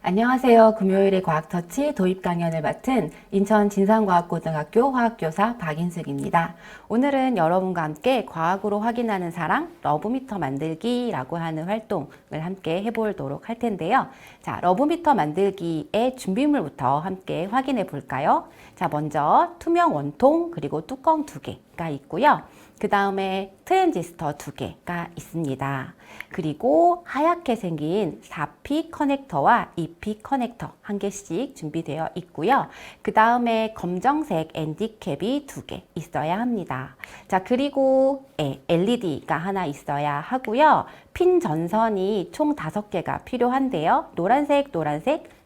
안녕하세요. 금요일에 과학터치 도입 강연을 맡은 인천 진산과학고등학교 화학교사 박인숙입니다. 오늘은 여러분과 함께 과학으로 확인하는 사랑 러브미터 만들기라고 하는 활동을 함께 해보도록 할 텐데요. 자, 러브미터 만들기의 준비물부터 함께 확인해 볼까요? 자, 먼저 투명 원통 그리고 뚜껑 2개가 있고요. 그 다음에 트랜지스터 2개가 있습니다. 그리고 하얗게 생긴 4P 커넥터와 2P 커넥터 1개씩 준비되어 있고요. 그 다음에 검정색 엔디캡이 2개 있어야 합니다. 자, 그리고 LED가 하나 있어야 하고요. 핀 전선이 총 5개가 필요한데요. 노란색,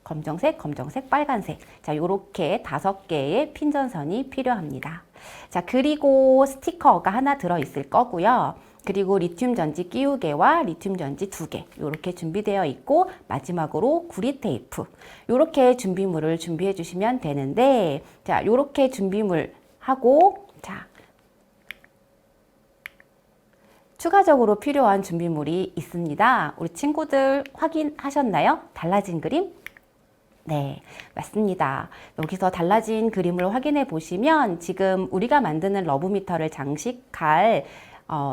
검정색, 빨간색. 자, 요렇게 5개의 핀 전선이 필요합니다. 자, 그리고 스티커가 하나 들어있을 거고요. 그리고 리튬 전지 끼우개와 리튬 전지 2개 이렇게 준비되어 있고, 마지막으로 구리 테이프 이렇게 준비물을 준비해 주시면 되는데, 자, 이렇게 준비물 하고, 자, 추가적으로 필요한 준비물이 있습니다. 우리 친구들 확인하셨나요? 달라진 그림? 네, 맞습니다. 여기서 달라진 그림을 확인해 보시면 지금 우리가 만드는 러브미터를 장식할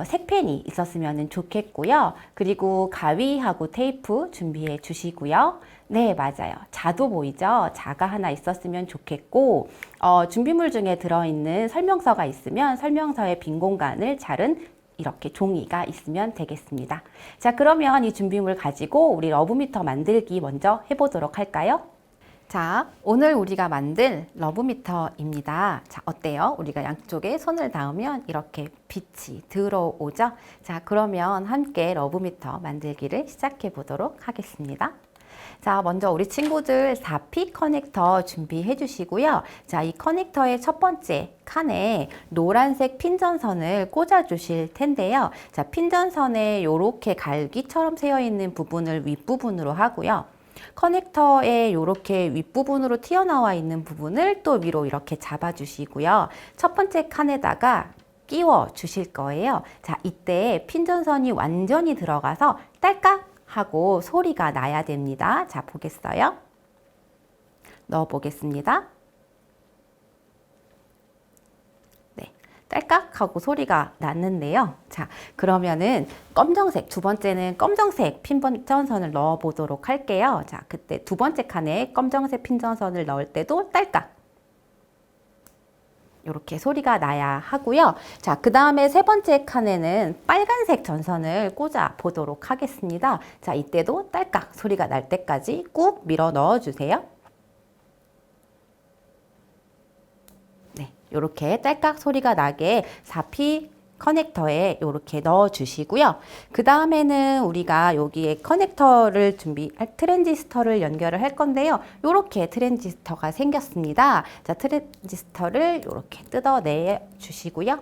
색펜이 있었으면 좋겠고요. 그리고 가위하고 테이프 준비해 주시고요. 네, 맞아요. 자도 보이죠? 자가 하나 있었으면 좋겠고, 준비물 중에 들어있는 설명서가 있으면 설명서의 빈 공간을 자른 이렇게 종이가 있으면 되겠습니다. 자, 그러면 이 준비물 가지고 우리 러브미터 만들기 먼저 해보도록 할까요? 자, 오늘 우리가 만들 러브미터입니다. 자, 어때요? 우리가 양쪽에 손을 닿으면 이렇게 빛이 들어오죠? 자, 그러면 함께 러브미터 만들기를 시작해 보도록 하겠습니다. 자, 먼저 우리 친구들 4P 커넥터 준비해 주시고요. 자, 이 커넥터의 첫 번째 칸에 노란색 핀전선을 꽂아 주실 텐데요. 자, 핀전선에 이렇게 갈기처럼 세어 있는 부분을 윗부분으로 하고요. 커넥터에 이렇게 윗부분으로 튀어나와 있는 부분을 또 위로 이렇게 잡아 주시고요. 첫 번째 칸에다가 끼워 주실 거예요. 자, 이때 핀전선이 완전히 들어가서 딸깍 하고 소리가 나야 됩니다. 자, 보겠어요? 넣어 보겠습니다. 딸깍 하고 소리가 났는데요. 자, 그러면은 검정색, 두 번째는 검정색 핀전선을 넣어 보도록 할게요. 자, 그때 두 번째 칸에 검정색 핀전선을 넣을 때도 딸깍 이렇게 소리가 나야 하고요. 자, 그 다음에 세 번째 칸에는 빨간색 전선을 꽂아 보도록 하겠습니다. 자, 이때도 딸깍 소리가 날 때까지 꾹 밀어 넣어 주세요. 이렇게 딸깍 소리가 나게 4P 커넥터에 이렇게 넣어 주시고요. 그 다음에는 우리가 여기에 커넥터를 트랜지스터를 연결을 할 건데요. 이렇게 트랜지스터가 생겼습니다. 자, 트랜지스터를 이렇게 뜯어내 주시고요.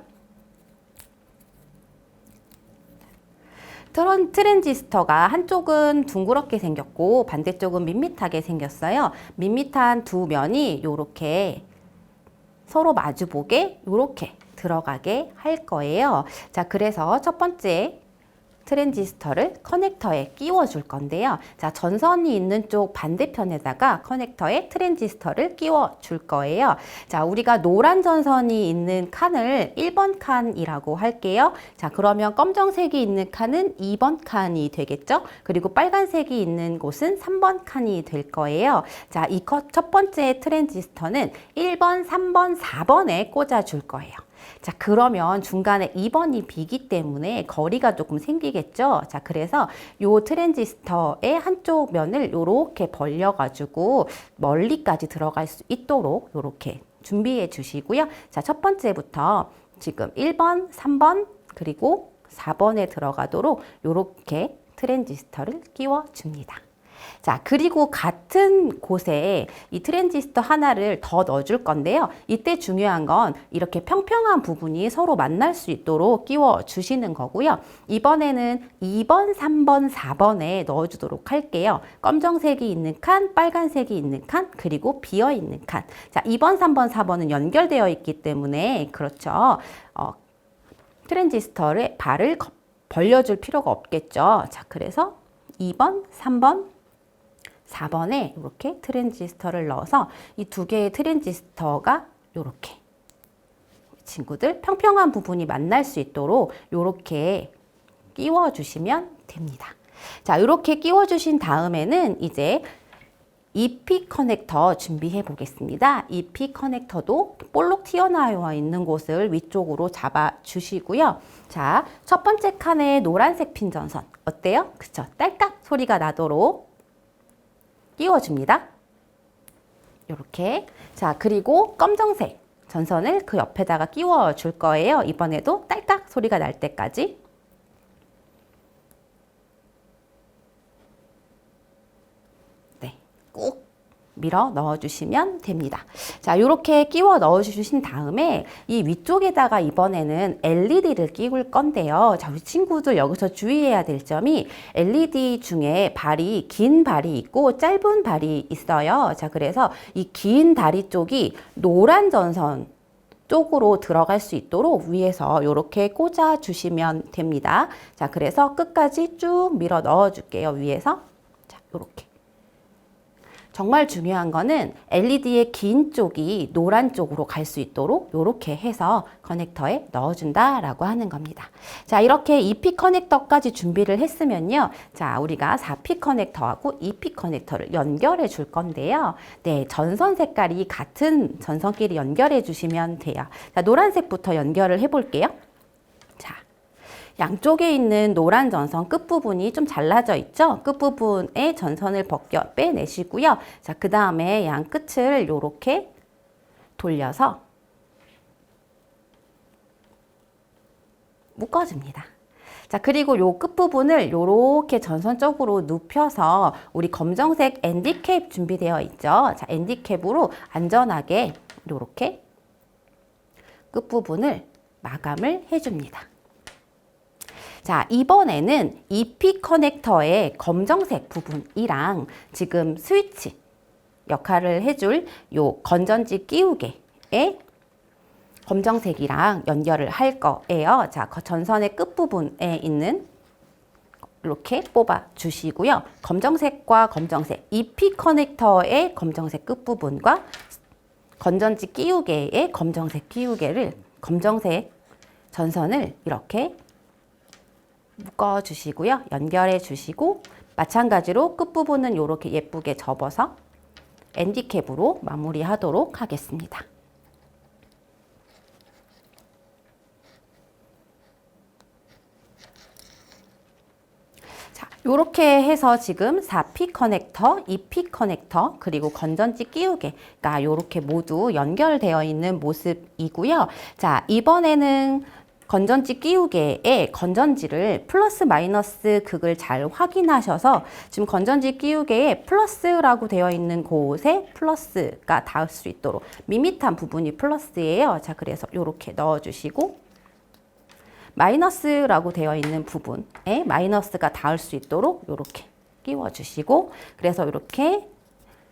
트랜지스터가 한쪽은 둥그렇게 생겼고 반대쪽은 밋밋하게 생겼어요. 밋밋한 두 면이 이렇게 서로 마주보게 이렇게 들어가게 할 거예요. 자, 그래서 첫 번째 트랜지스터를 커넥터에 끼워 줄 건데요. 자, 전선이 있는 쪽 반대편에다가 커넥터에 트랜지스터를 끼워 줄 거예요. 자, 우리가 노란 전선이 있는 칸을 1번 칸이라고 할게요. 자, 그러면 검정색이 있는 칸은 2번 칸이 되겠죠? 그리고 빨간색이 있는 곳은 3번 칸이 될 거예요. 자, 이 첫 번째 트랜지스터는 1번, 3번, 4번에 꽂아 줄 거예요. 자, 그러면 중간에 2번이 비기 때문에 거리가 조금 생기겠죠? 자, 그래서 요 트랜지스터의 한쪽 면을 이렇게 벌려가지고 멀리까지 들어갈 수 있도록 이렇게 준비해 주시고요. 자, 첫 번째부터 지금 1번, 3번, 그리고 4번에 들어가도록 이렇게 트랜지스터를 끼워 줍니다. 자, 그리고 같은 곳에 이 트랜지스터 하나를 더 넣어줄 건데요. 이때 중요한 건 이렇게 평평한 부분이 서로 만날 수 있도록 끼워 주시는 거고요. 이번에는 2번, 3번, 4번에 넣어주도록 할게요. 검정색이 있는 칸, 빨간색이 있는 칸, 그리고 비어 있는 칸. 자, 2번, 3번, 4번은 연결되어 있기 때문에 그렇죠. 트랜지스터의 발을 벌려줄 필요가 없겠죠. 자, 그래서 2번, 3번, 4번에 이렇게 트랜지스터를 넣어서 이 두 개의 트랜지스터가 이렇게 친구들 평평한 부분이 만날 수 있도록 이렇게 끼워 주시면 됩니다. 자, 이렇게 끼워 주신 다음에는 이제 EP 커넥터 준비해 보겠습니다. EP 커넥터도 볼록 튀어나와 있는 곳을 위쪽으로 잡아 주시고요. 자, 첫 번째 칸에 노란색 핀 전선 어때요? 그쵸? 딸깍 소리가 나도록 끼워줍니다. 이렇게. 자, 그리고 검정색 전선을 그 옆에다가 끼워 줄 거예요. 이번에도 딸깍 소리가 날 때까지. 네, 꾹 밀어 넣어주시면 됩니다. 자, 이렇게 끼워 넣어주신 다음에 이 위쪽에다가 이번에는 LED를 끼울 건데요. 자, 우리 친구들 여기서 주의해야 될 점이 LED 중에 긴 발이 있고 짧은 발이 있어요. 자, 그래서 이 긴 다리 쪽이 노란 전선 쪽으로 들어갈 수 있도록 위에서 이렇게 꽂아 주시면 됩니다. 자, 그래서 끝까지 쭉 밀어 넣어 줄게요. 위에서. 자, 이렇게. 정말 중요한 거는 LED의 긴 쪽이 노란 쪽으로 갈 수 있도록 이렇게 해서 커넥터에 넣어준다라고 하는 겁니다. 자, 이렇게 EP 커넥터까지 준비를 했으면요. 자, 우리가 4P 커넥터하고 EP 커넥터를 연결해 줄 건데요. 네, 전선 색깔이 같은 전선끼리 연결해 주시면 돼요. 자, 노란색부터 연결을 해 볼게요. 자, 양쪽에 있는 노란 전선 끝부분이 좀 잘라져 있죠? 끝부분에 전선을 빼내시고요. 자, 그 다음에 양 끝을 이렇게 돌려서 묶어줍니다. 자, 그리고 요 끝부분을 이렇게 전선 쪽으로 눕혀서 우리 검정색 엔디캡 준비되어 있죠? 자, 엔디캡으로 안전하게 이렇게 끝부분을 마감을 해줍니다. 자, 이번에는 EP 커넥터의 검정색 부분이랑 지금 스위치 역할을 해줄 요 건전지 끼우개의 검정색이랑 연결을 할 거예요. 자, 전선의 끝부분에 있는 이렇게 뽑아 주시고요. 검정색과 검정색, EP 커넥터의 검정색 끝부분과 건전지 끼우개의 검정색 검정색 전선을 이렇게 묶어 주시고요. 연결해 주시고 마찬가지로 끝부분은 이렇게 예쁘게 접어서 엔디캡으로 마무리하도록 하겠습니다. 자, 이렇게 해서 지금 4P 커넥터, 2P 커넥터, 그리고 건전지 끼우개가 이렇게 모두 연결되어 있는 모습이고요. 자, 이번에는 건전지 끼우개에 건전지를 플러스 마이너스 극을 잘 확인하셔서 지금 건전지 끼우개에 플러스라고 되어 있는 곳에 플러스가 닿을 수 있도록 밋밋한 부분이 플러스예요. 자, 그래서 이렇게 넣어주시고 마이너스라고 되어 있는 부분에 마이너스가 닿을 수 있도록 이렇게 끼워주시고 그래서 이렇게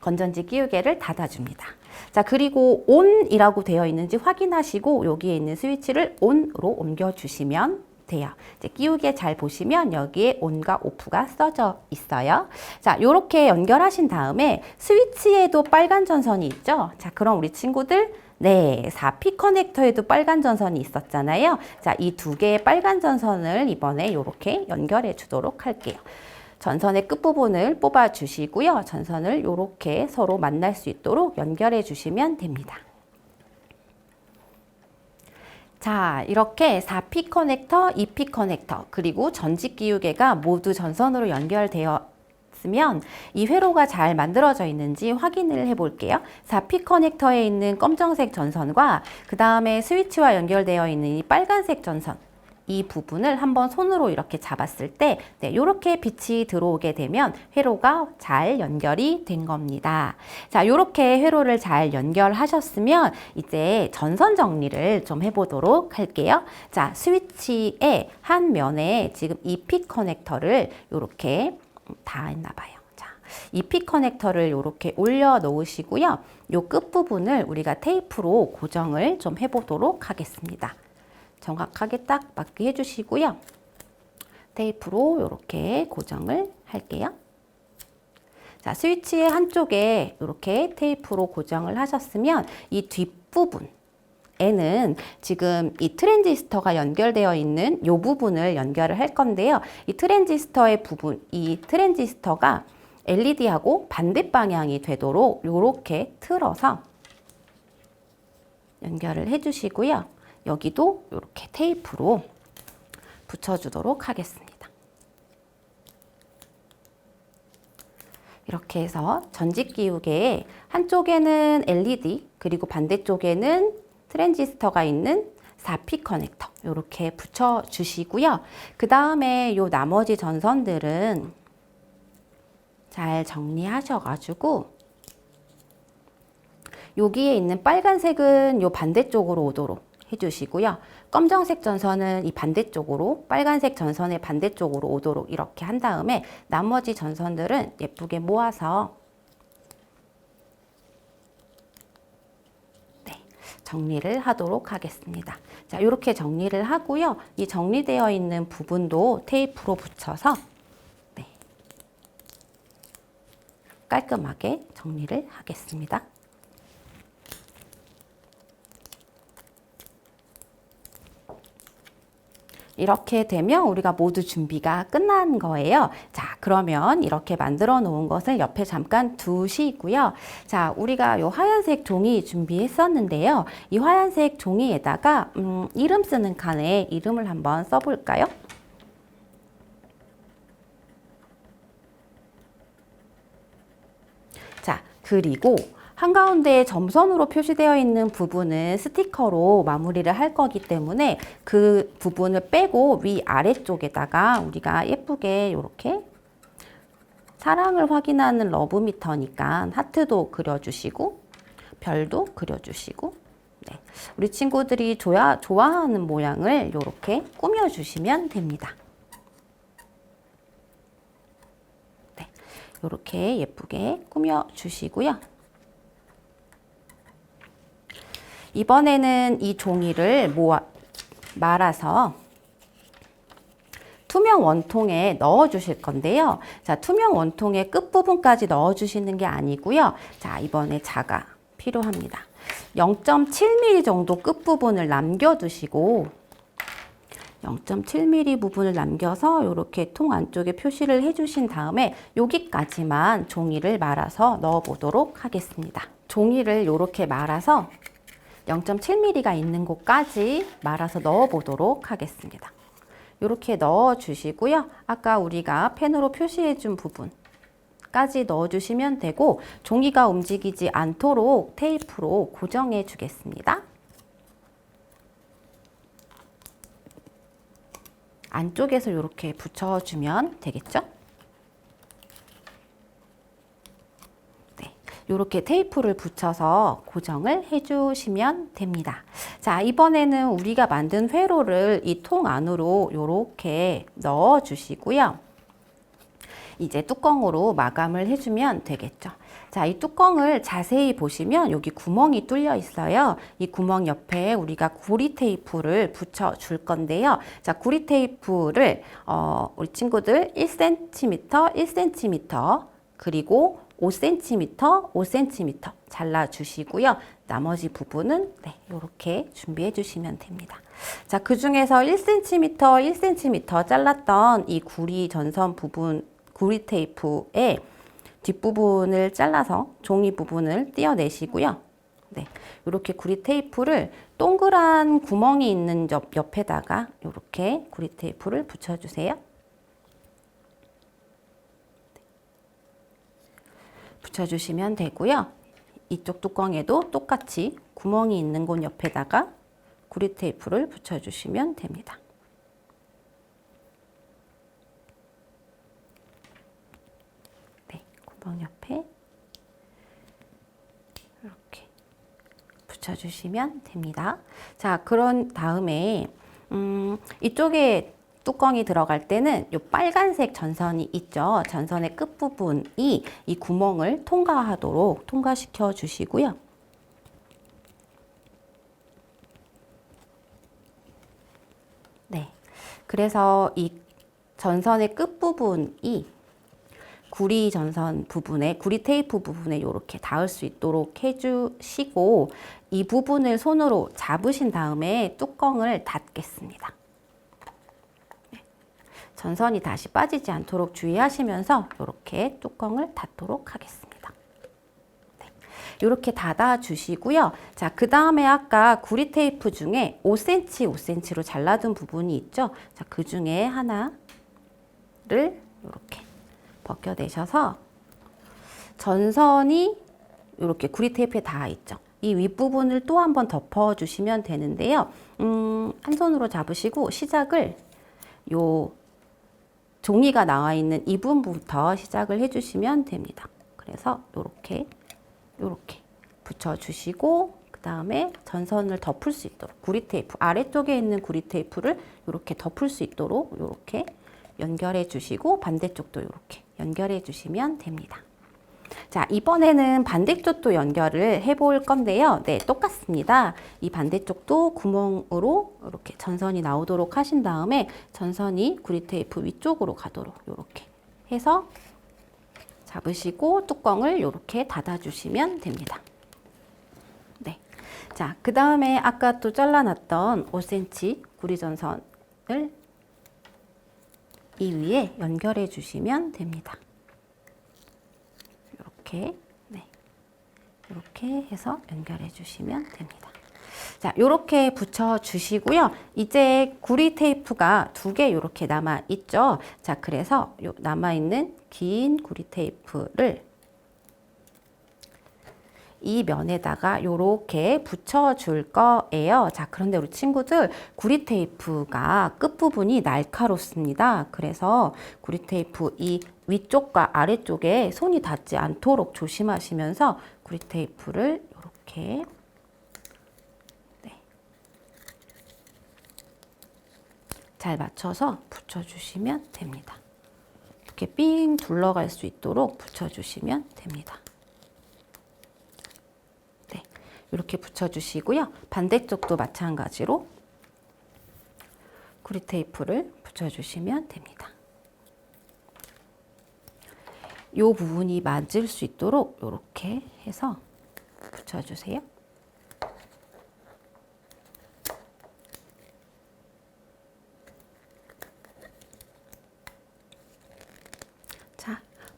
건전지 끼우개를 닫아줍니다. 자, 그리고 ON이라고 되어 있는지 확인하시고 여기에 있는 스위치를 ON으로 옮겨주시면 돼요. 이제 끼우개 잘 보시면 여기에 ON과 OFF가 써져 있어요. 자, 이렇게 연결하신 다음에 스위치에도 빨간 전선이 있죠. 자, 그럼 우리 친구들 네, 4P 커넥터에도 빨간 전선이 있었잖아요. 자, 이 두 개의 빨간 전선을 이번에 이렇게 연결해 주도록 할게요. 전선의 끝부분을 뽑아 주시고요. 전선을 이렇게 서로 만날 수 있도록 연결해 주시면 됩니다. 자, 이렇게 4P 커넥터, 2P 커넥터, 그리고 전지 끼우개가 모두 전선으로 연결되었으면 이 회로가 잘 만들어져 있는지 확인을 해 볼게요. 4P 커넥터에 있는 검정색 전선과 그 다음에 스위치와 연결되어 있는 이 빨간색 전선, 이 부분을 한번 손으로 이렇게 잡았을 때 네, 이렇게 빛이 들어오게 되면 회로가 잘 연결이 된 겁니다. 자, 이렇게 회로를 잘 연결하셨으면 이제 전선 정리를 좀 해보도록 할게요. 자, 스위치의 한 면에 지금 EP 커넥터를 이렇게 다 했나 봐요. 자, EP 커넥터를 이렇게 올려 놓으시고요. 이 끝부분을 우리가 테이프로 고정을 좀 해보도록 하겠습니다. 정확하게 딱 맞게 해주시고요. 테이프로 이렇게 고정을 할게요. 자, 스위치의 한쪽에 이렇게 테이프로 고정을 하셨으면 이 뒷부분에는 지금 이 트랜지스터가 연결되어 있는 이 부분을 연결을 할 건데요. 이 트랜지스터의 부분, 이 트랜지스터가 LED하고 반대 방향이 되도록 이렇게 틀어서 연결을 해주시고요. 여기도 이렇게 테이프로 붙여주도록 하겠습니다. 이렇게 해서 전직기우개에 한쪽에는 LED 그리고 반대쪽에는 트랜지스터가 있는 4P 커넥터 이렇게 붙여주시고요. 그 다음에 요 나머지 전선들은 잘 정리하셔가지고 여기에 있는 빨간색은 요 반대쪽으로 오도록 해주시고요. 검정색 전선은 이 반대쪽으로, 빨간색 전선의 반대쪽으로 오도록 이렇게 한 다음에 나머지 전선들은 예쁘게 모아서 정리를 하도록 하겠습니다. 자, 이렇게 정리를 하고요. 이 정리되어 있는 부분도 테이프로 붙여서 깔끔하게 정리를 하겠습니다. 이렇게 되면 우리가 모두 준비가 끝난 거예요. 자, 그러면 이렇게 만들어 놓은 것을 옆에 잠깐 두시고요. 자, 우리가 요 하얀색 종이 준비했었는데요. 이 하얀색 종이에다가 이름 쓰는 칸에 이름을 한번 써볼까요? 자, 그리고 한가운데 점선으로 표시되어 있는 부분은 스티커로 마무리를 할 거기 때문에 그 부분을 빼고 위아래쪽에다가 우리가 예쁘게 이렇게 사랑을 확인하는 러브미터니까 하트도 그려주시고 별도 그려주시고 우리 친구들이 좋아하는 모양을 이렇게 꾸며주시면 됩니다. 이렇게 예쁘게 꾸며주시고요. 이번에는 이 종이를 말아서 투명 원통에 넣어 주실 건데요. 자, 투명 원통의 끝부분까지 넣어 주시는 게 아니고요. 자, 이번에 자가 필요합니다. 0.7mm 정도 끝부분을 남겨 두시고 0.7mm 부분을 남겨서 이렇게 통 안쪽에 표시를 해 주신 다음에 여기까지만 종이를 말아서 넣어 보도록 하겠습니다. 종이를 이렇게 말아서 0.7mm가 있는 곳까지 말아서 넣어 보도록 하겠습니다. 이렇게 넣어 주시고요. 아까 우리가 펜으로 표시해 준 부분까지 넣어 주시면 되고 종이가 움직이지 않도록 테이프로 고정해 주겠습니다. 안쪽에서 이렇게 붙여주면 되겠죠? 이렇게 테이프를 붙여서 고정을 해주시면 됩니다. 자, 이번에는 우리가 만든 회로를 이 통 안으로 이렇게 넣어 주시고요. 이제 뚜껑으로 마감을 해주면 되겠죠. 자, 이 뚜껑을 자세히 보시면 여기 구멍이 뚫려 있어요. 이 구멍 옆에 우리가 구리 테이프를 붙여 줄 건데요. 자, 구리 테이프를 우리 친구들 1cm, 1cm 그리고 5cm, 5cm 잘라주시고요. 나머지 부분은 이렇게 준비해 주시면 됩니다. 자, 그 중에서 1cm, 1cm 잘랐던 이 구리 전선 부분, 구리 테이프의 뒷부분을 잘라서 종이 부분을 떼어내시고요. 이렇게 구리 테이프를 동그란 구멍이 있는 옆에다가 이렇게 구리 테이프를 붙여주세요. 붙여주시면 되고요. 이쪽 뚜껑에도 똑같이 구멍이 있는 곳 옆에다가 구리 테이프를 붙여주시면 됩니다. 구멍 옆에 이렇게 붙여주시면 됩니다. 자, 그런 다음에 이쪽에 뚜껑이 들어갈 때는 이 빨간색 전선이 있죠. 전선의 끝부분이 이 구멍을 통과시켜 주시고요. 그래서 이 전선의 끝부분이 구리 전선 부분에, 구리 테이프 부분에 이렇게 닿을 수 있도록 해주시고 이 부분을 손으로 잡으신 다음에 뚜껑을 닫겠습니다. 네. 전선이 다시 빠지지 않도록 주의하시면서 이렇게 뚜껑을 닫도록 하겠습니다. 이렇게 닫아 주시고요. 자, 그 다음에 아까 구리 테이프 중에 5cm, 5cm로 잘라둔 부분이 있죠. 자, 그 중에 하나를 이렇게 벗겨내셔서 전선이 이렇게 구리 테이프에 닿아 있죠. 이 윗부분을 또 한 번 덮어 주시면 되는데요. 한 손으로 잡으시고 시작을 요 종이가 나와 있는 이 부분부터 시작을 해주시면 됩니다. 그래서 이렇게 붙여주시고 그 다음에 전선을 덮을 수 있도록 구리 테이프 아래쪽에 있는 구리 테이프를 이렇게 덮을 수 있도록 이렇게 연결해 주시고 반대쪽도 이렇게 연결해 주시면 됩니다. 자, 이번에는 반대쪽도 연결을 해 볼 건데요. 네, 똑같습니다. 이 반대쪽도 구멍으로 이렇게 전선이 나오도록 하신 다음에 전선이 구리 테이프 위쪽으로 가도록 이렇게 해서 잡으시고 뚜껑을 이렇게 닫아주시면 됩니다. 네. 자, 그 다음에 아까 또 잘라놨던 5cm 구리전선을 이 위에 연결해 주시면 됩니다. 이렇게, 네. 이렇게 해서 연결해 주시면 됩니다. 자, 이렇게 붙여 주시고요. 이제 구리 테이프가 2개 이렇게 남아 있죠. 자, 그래서 요 남아 있는 긴 구리 테이프를 이 면에다가 이렇게 붙여 줄 거예요. 자, 그런데 우리 친구들 구리 테이프가 끝부분이 날카롭습니다. 그래서 구리 테이프 이 위쪽과 아래쪽에 손이 닿지 않도록 조심하시면서 구리 테이프를 이렇게 잘 맞춰서 붙여주시면 됩니다. 이렇게 삥 둘러갈 수 있도록 붙여주시면 됩니다. 네, 이렇게 붙여주시고요. 반대쪽도 마찬가지로 구리 테이프를 붙여주시면 됩니다. 이 부분이 맞을 수 있도록 이렇게 해서 붙여주세요.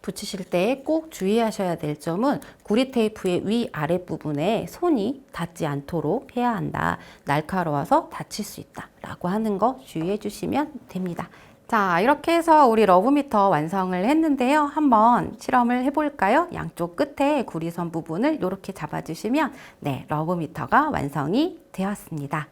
붙이실 때 꼭 주의하셔야 될 점은 구리 테이프의 위아래 부분에 손이 닿지 않도록 해야 한다. 날카로워서 다칠 수 있다 라고 하는 거 주의해 주시면 됩니다. 자, 이렇게 해서 우리 러브미터 완성을 했는데요. 한번 실험을 해볼까요? 양쪽 끝에 구리선 부분을 이렇게 잡아주시면 네, 러브미터가 완성이 되었습니다.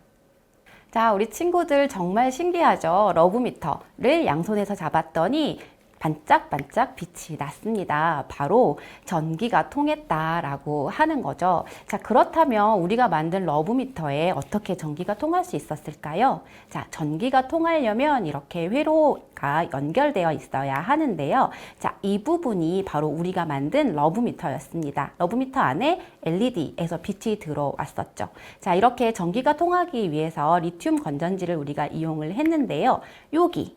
자, 우리 친구들 정말 신기하죠? 러브미터를 양손에서 잡았더니 반짝반짝 빛이 났습니다. 바로 전기가 통했다라고 하는 거죠. 자, 그렇다면 우리가 만든 러브미터에 어떻게 전기가 통할 수 있었을까요? 자, 전기가 통하려면 이렇게 회로가 연결되어 있어야 하는데요. 자, 이 부분이 바로 우리가 만든 러브미터였습니다. 러브미터 안에 LED에서 빛이 들어왔었죠. 자, 이렇게 전기가 통하기 위해서 리튬 건전지를 우리가 이용을 했는데요. 여기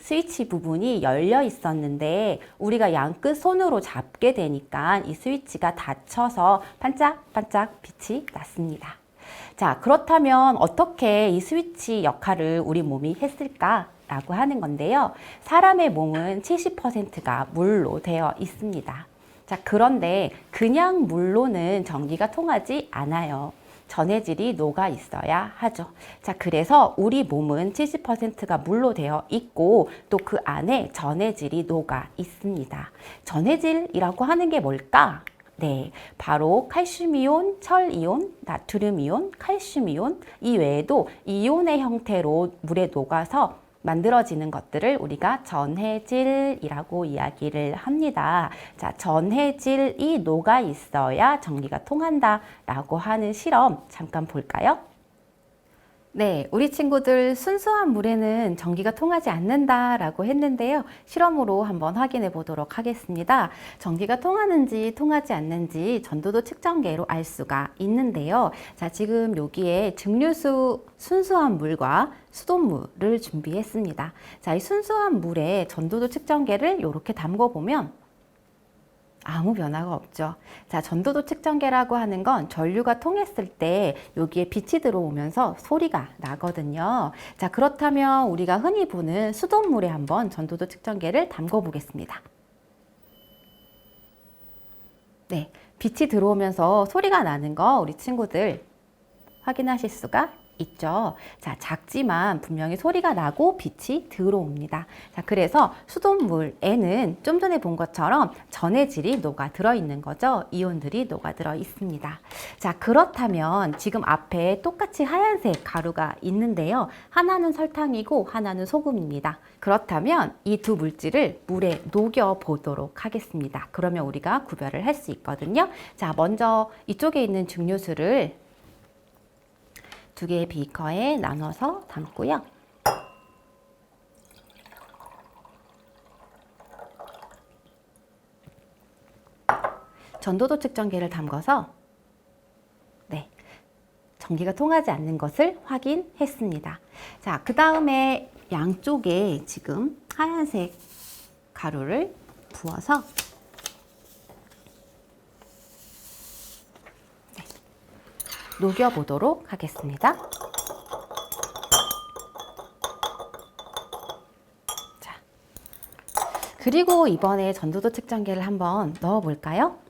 스위치 부분이 열려 있었는데 우리가 양끝 손으로 잡게 되니까 이 스위치가 닫혀서 반짝반짝 빛이 났습니다. 자, 그렇다면 어떻게 이 스위치 역할을 우리 몸이 했을까라고 하는 건데요. 사람의 몸은 70%가 물로 되어 있습니다. 자, 그런데 그냥 물로는 전기가 통하지 않아요. 전해질이 녹아 있어야 하죠. 자, 그래서 우리 몸은 70%가 물로 되어 있고 또 그 안에 전해질이 녹아 있습니다. 전해질이라고 하는 게 뭘까? 네, 바로 칼슘이온, 철이온, 나트륨이온, 칼슘이온, 이 외에도 이온의 형태로 물에 녹아서 만들어지는 것들을 우리가 전해질이라고 이야기를 합니다. 자, 전해질이 녹아 있어야 전기가 통한다라고 하는 실험 잠깐 볼까요? 네, 우리 친구들 순수한 물에는 전기가 통하지 않는다라고 했는데요. 실험으로 한번 확인해 보도록 하겠습니다. 전기가 통하는지 통하지 않는지 전도도 측정계로 알 수가 있는데요. 자, 지금 여기에 증류수 순수한 물과 수돗물을 준비했습니다. 자, 이 순수한 물에 전도도 측정계를 이렇게 담궈 보면 아무 변화가 없죠. 자, 전도도 측정계라고 하는 건 전류가 통했을 때 여기에 빛이 들어오면서 소리가 나거든요. 자, 그렇다면 우리가 흔히 보는 수돗물에 한번 전도도 측정계를 담궈 보겠습니다. 네, 빛이 들어오면서 소리가 나는 거 우리 친구들 확인하실 수가 있죠. 자, 작지만 분명히 소리가 나고 빛이 들어옵니다. 자, 그래서 수돗물에는 좀 전에 본 것처럼 전해질이 녹아 들어 있는 거죠. 이온들이 녹아 들어 있습니다. 자, 그렇다면 지금 앞에 똑같이 하얀색 가루가 있는데요. 하나는 설탕이고 하나는 소금입니다. 그렇다면 이 두 물질을 물에 녹여 보도록 하겠습니다. 그러면 우리가 구별을 할 수 있거든요. 자, 먼저 이쪽에 있는 증류수를 두 개의 비커에 나눠서 담고요. 전도도 측정기를 담궈서 전기가 통하지 않는 것을 확인했습니다. 자, 그 다음에 양쪽에 지금 하얀색 가루를 부어서 녹여보도록 하겠습니다. 자, 그리고 이번에 전도도 측정기를 한번 넣어볼까요?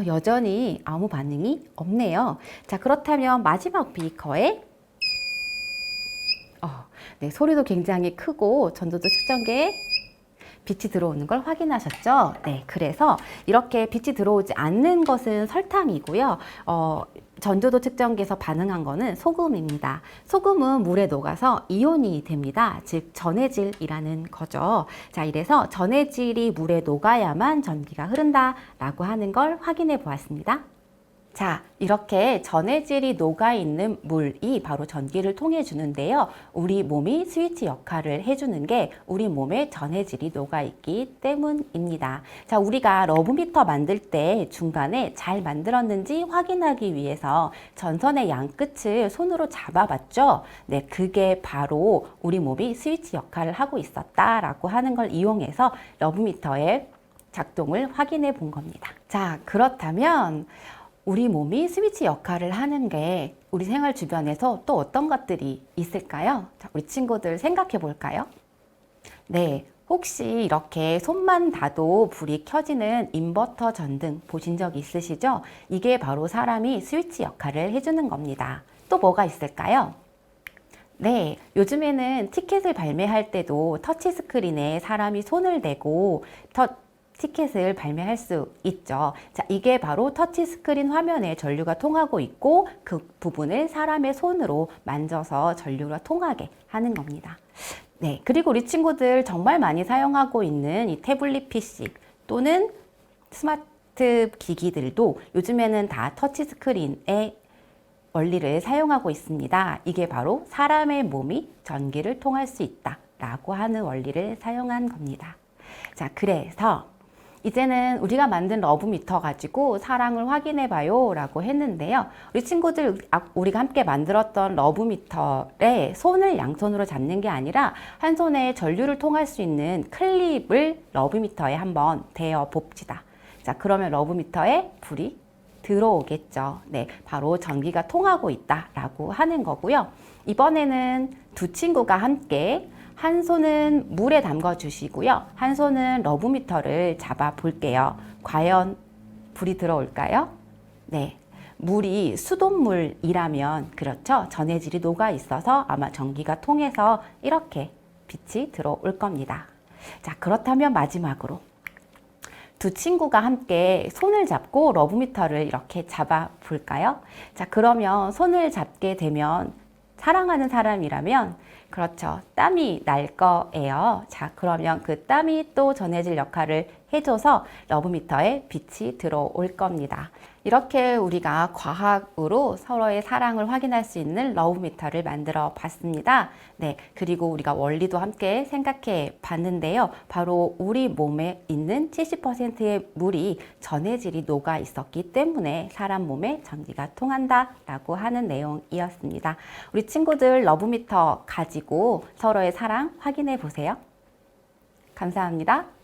여전히 아무 반응이 없네요. 자, 그렇다면 마지막 비커에 네, 소리도 굉장히 크고 전도도 측정기에 빛이 들어오는 걸 확인하셨죠? 네, 그래서 이렇게 빛이 들어오지 않는 것은 설탕이고요. 전도도 측정기에서 반응한 거는 소금입니다. 소금은 물에 녹아서 이온이 됩니다. 즉 전해질이라는 거죠. 자, 이래서 전해질이 물에 녹아야만 전기가 흐른다라고 하는 걸 확인해 보았습니다. 자, 이렇게 전해질이 녹아있는 물이 바로 전기를 통해 주는데요. 우리 몸이 스위치 역할을 해주는 게 우리 몸에 전해질이 녹아있기 때문입니다. 자, 우리가 러브미터 만들 때 중간에 잘 만들었는지 확인하기 위해서 전선의 양끝을 손으로 잡아봤죠. 네, 그게 바로 우리 몸이 스위치 역할을 하고 있었다라고 하는 걸 이용해서 러브미터의 작동을 확인해 본 겁니다. 자, 그렇다면 우리 몸이 스위치 역할을 하는 게 우리 생활 주변에서 또 어떤 것들이 있을까요? 자, 우리 친구들 생각해 볼까요? 네, 혹시 이렇게 손만 닿아도 불이 켜지는 인버터 전등 보신 적 있으시죠? 이게 바로 사람이 스위치 역할을 해주는 겁니다. 또 뭐가 있을까요? 네, 요즘에는 티켓을 발매할 때도 터치 스크린에 사람이 손을 대고 티켓을 발매할 수 있죠. 자, 이게 바로 터치 스크린 화면에 전류가 통하고 있고 그 부분을 사람의 손으로 만져서 전류가 통하게 하는 겁니다. 네, 그리고 우리 친구들 정말 많이 사용하고 있는 이 태블릿 PC 또는 스마트 기기들도 요즘에는 다 터치 스크린의 원리를 사용하고 있습니다. 이게 바로 사람의 몸이 전기를 통할 수 있다라고 하는 원리를 사용한 겁니다. 자, 그래서 이제는 우리가 만든 러브미터 가지고 사랑을 확인해 봐요 라고 했는데요. 우리 친구들 우리가 함께 만들었던 러브미터에 손을 양손으로 잡는 게 아니라 한 손에 전류를 통할 수 있는 클립을 러브미터에 한번 대어 봅시다. 자, 그러면 러브미터에 불이 들어오겠죠. 네, 바로 전기가 통하고 있다라고 하는 거고요. 이번에는 두 친구가 함께 한 손은 물에 담가 주시고요. 한 손은 러브미터를 잡아 볼게요. 과연 불이 들어올까요? 네. 물이 수돗물이라면 그렇죠. 전해질이 녹아 있어서 아마 전기가 통해서 이렇게 빛이 들어올 겁니다. 자, 그렇다면 마지막으로 두 친구가 함께 손을 잡고 러브미터를 이렇게 잡아 볼까요? 자, 그러면 손을 잡게 되면 사랑하는 사람이라면 그렇죠. 땀이 날 거예요. 자, 그러면 그 땀이 또 전해질 역할을 해줘서 러브미터에 빛이 들어올 겁니다. 이렇게 우리가 과학으로 서로의 사랑을 확인할 수 있는 러브미터를 만들어 봤습니다. 네, 그리고 우리가 원리도 함께 생각해 봤는데요. 바로 우리 몸에 있는 70%의 물이 전해질이 녹아 있었기 때문에 사람 몸에 전기가 통한다라고 하는 내용이었습니다. 우리 친구들 러브미터 가지고 서로의 사랑 확인해 보세요. 감사합니다.